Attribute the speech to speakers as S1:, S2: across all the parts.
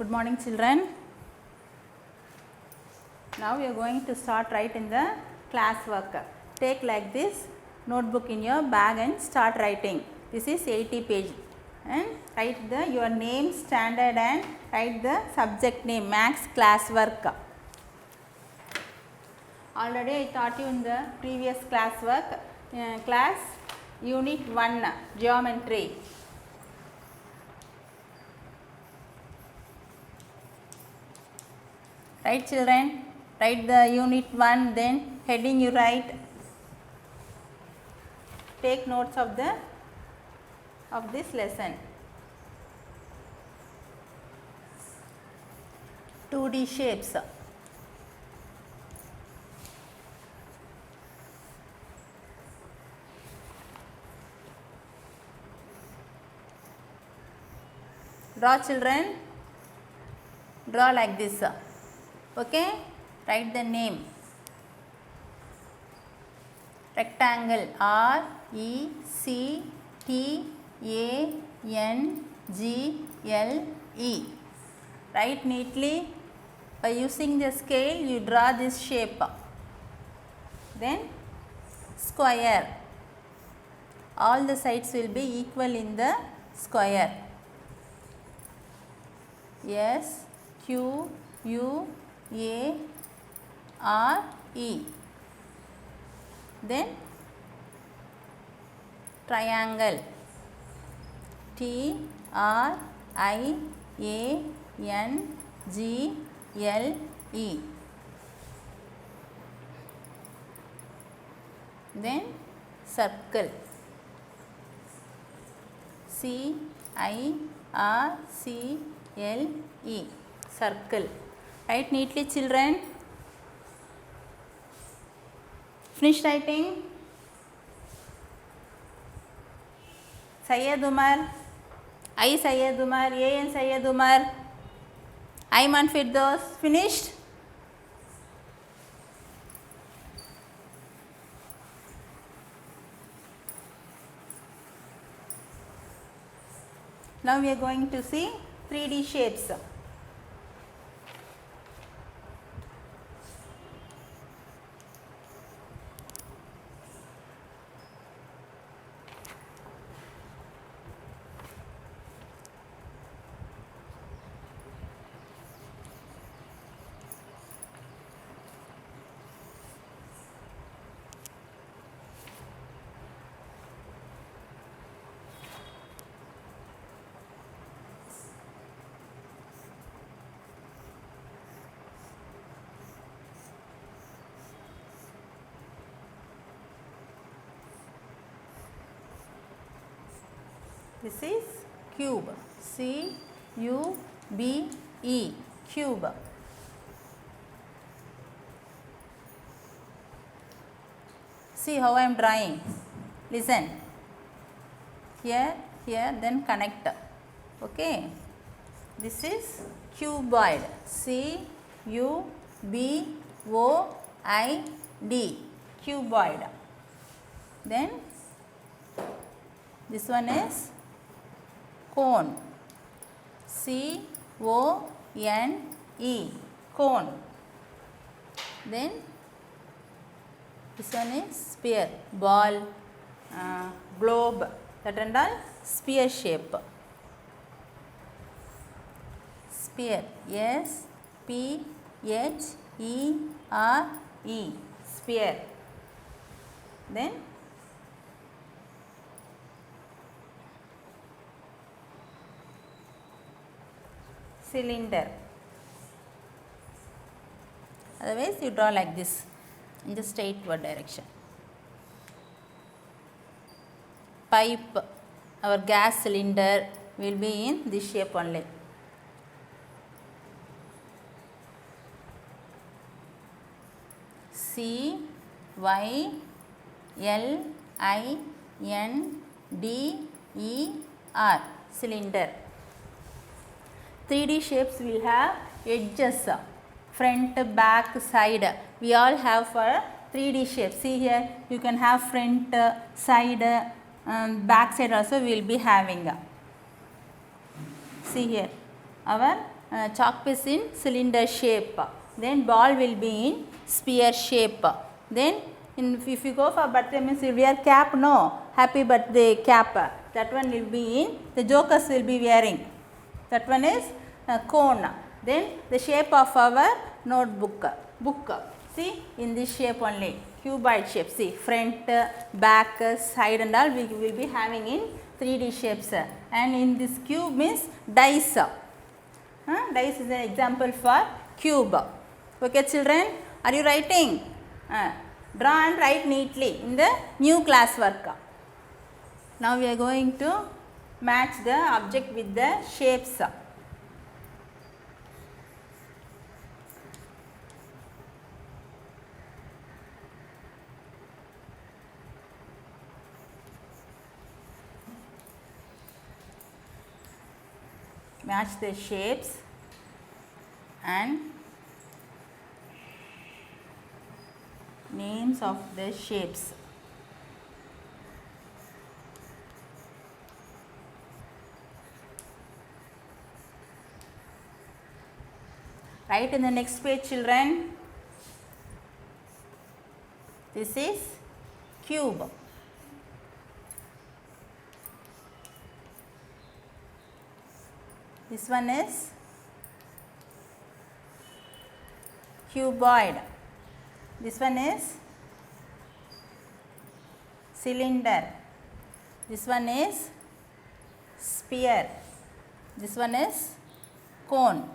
S1: Good morning, children. Now we are going to start writing the class work. Take like this notebook in your bag and start writing. This is 80 page and write your name, standard and write the subject name, max class work. Already I taught you in the previous class work, class unit 1 geometry. Right, children? Write the unit 1, then heading you write. Take notes of this lesson. 2D shapes. Draw, children. Draw like this. Okay, write the name. Rectangle, R E C T A N G L E. Write neatly. By using the scale, you draw this shape. Then square. All the sides will be equal in the square. S Q U A R E. Then triangle, T R I A N G L E. Then circle, C I R C L E, circle. Write neatly, children. Finish writing. Syed Umar, I Syed Umar, A N Syed Umar, Ayman Firdaus. Finished? Now we are going to see 3D shapes. This is cube, C U B E, cube. See how I am drawing. Listen. Here, then connect. Okay. This is cuboid, C U B O I D, cuboid. Then this one is cone, C O N E, cone. Then this one is sphere, ball, globe, that and all sphere shape. Sphere, S P H E R E, sphere. Then cylinder. Otherwise you draw like this in the straightward direction. Pipe, our gas cylinder will be in this shape only. C Y L I N D E R, cylinder. 3D shapes will have edges, front, back, side. We all have for 3D shapes. See here, you can have front, side, back side also we will be having. See here, our chalk piece in cylinder shape. Then ball will be in sphere shape. Then if you go for birthday means you wear cap, no, happy birthday cap, that one will be in, the jokers will be wearing, that one is cone. Then the shape of our notebook, book, see in this shape only, cuboid shape, see front, back, side and all we will be having in 3D shapes. And in this cube means dice. Dice is an example for cube. Okay children, are you writing? Draw and write neatly in the new classwork. Now we are going to match the object with the shapes. Match the shapes and names of the shapes. Write in the next page children. This is cube. This one is cuboid. This one is cylinder. This one is sphere. This one is cone.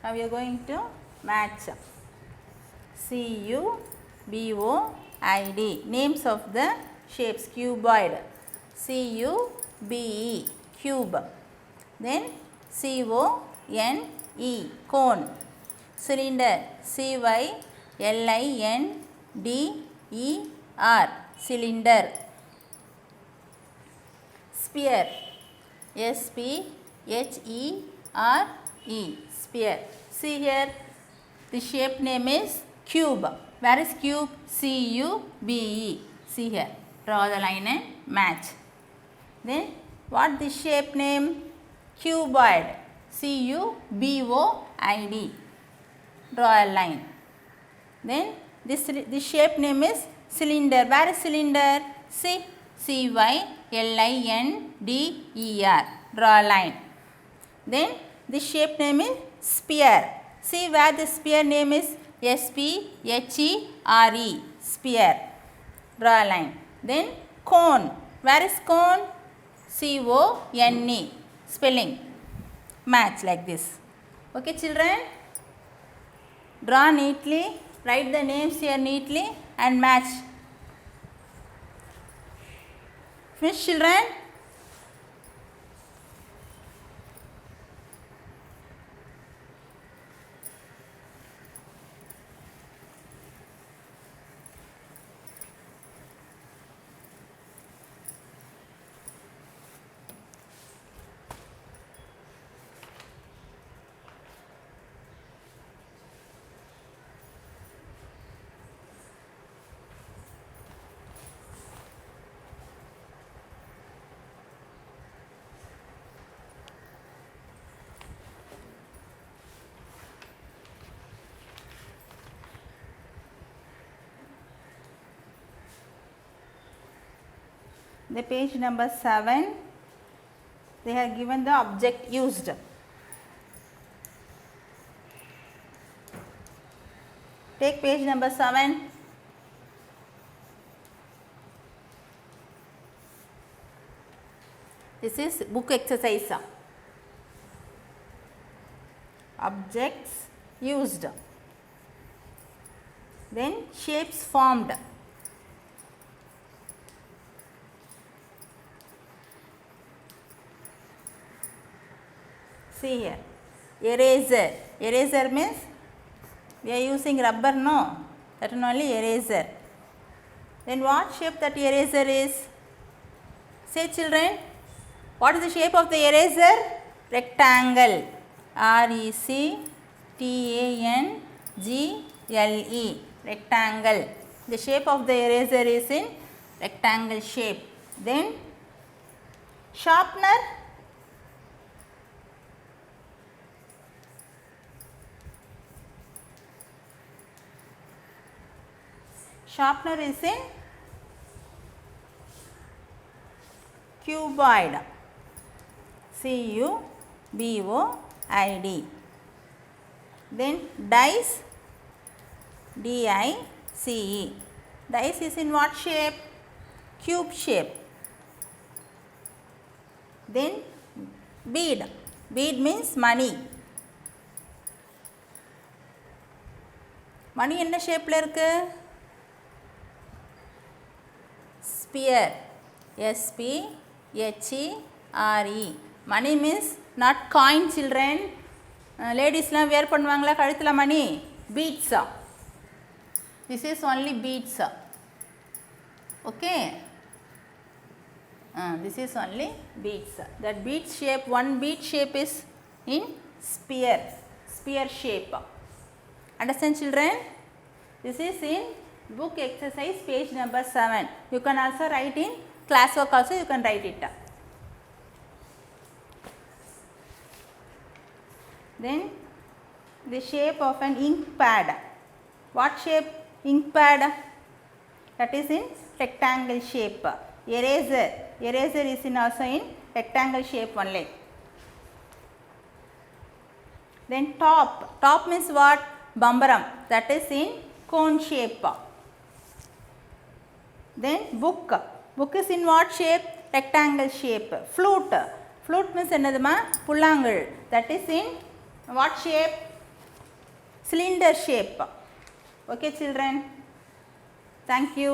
S1: Now we are going to match. C-U-B-O-I-D. Names of the shapes. Cuboid. C-U-B-E. Cube. Then C-O-N-E. Cone. Cylinder. C-Y-L-I-N-D-E-R. Cylinder. Sphere. S-P-H-E-R-E. Sphere. See here, the shape name is cube. Where is cube? C-U-B-E. See here, draw the line and match. Then what this shape name? Cuboid. C-U-B-O-I-D. Draw a line. Then this shape name is cylinder. Where is cylinder? C. C-Y-L-I-N-D-E-R. Draw a line. Then this shape name is sphere. See where the sphere name is? S-P-H-E-R-E. Sphere. Draw a line. Then cone. Where is cone? C-O-N-E. Spelling. Match like this. Okay children? Draw neatly. Write the names here neatly and match. Finish children? The page number 7, they have given the object used. Take page number 7. This is book exercise. Objects used. Then shapes formed. See here, eraser. Eraser means we are using rubber, no? That is only eraser. Then what shape that eraser is? Say children, what is the shape of the eraser? Rectangle. R-E-C-T-A-N-G-L-E. Rectangle. The shape of the eraser is in rectangle shape. Then sharpener. Sharpener is in cuboid. CUBOID. Then dice, DICE. Dice is in what shape? Cube shape. Then bead. Bead means money. Money என்ன ஷேப்பில் இருக்கு? Sphere. SPHERE. Money means not coin, children. Ladiesலாம் wear பண்ணுவாங்களா கழுத்தில் money? Beads. This is only beads. Okay. This is only beads. That bead shape, one bead shape is in sphere shape. Understand, children? This is in book exercise page number 7. You can also write in classwork also, you can write it. Then the shape of an ink pad. What shape? Ink pad. That is in rectangle shape. Eraser. Eraser is in also in rectangle shape only. Then top. Top means what? Bambaram. That is in cone shape. Then book. Book is in what shape? Rectangle shape. Flute. Flute means என்னதுமா? புல்லாங்குழல். That is in what shape? Cylinder shape. Okay, children. Thank you.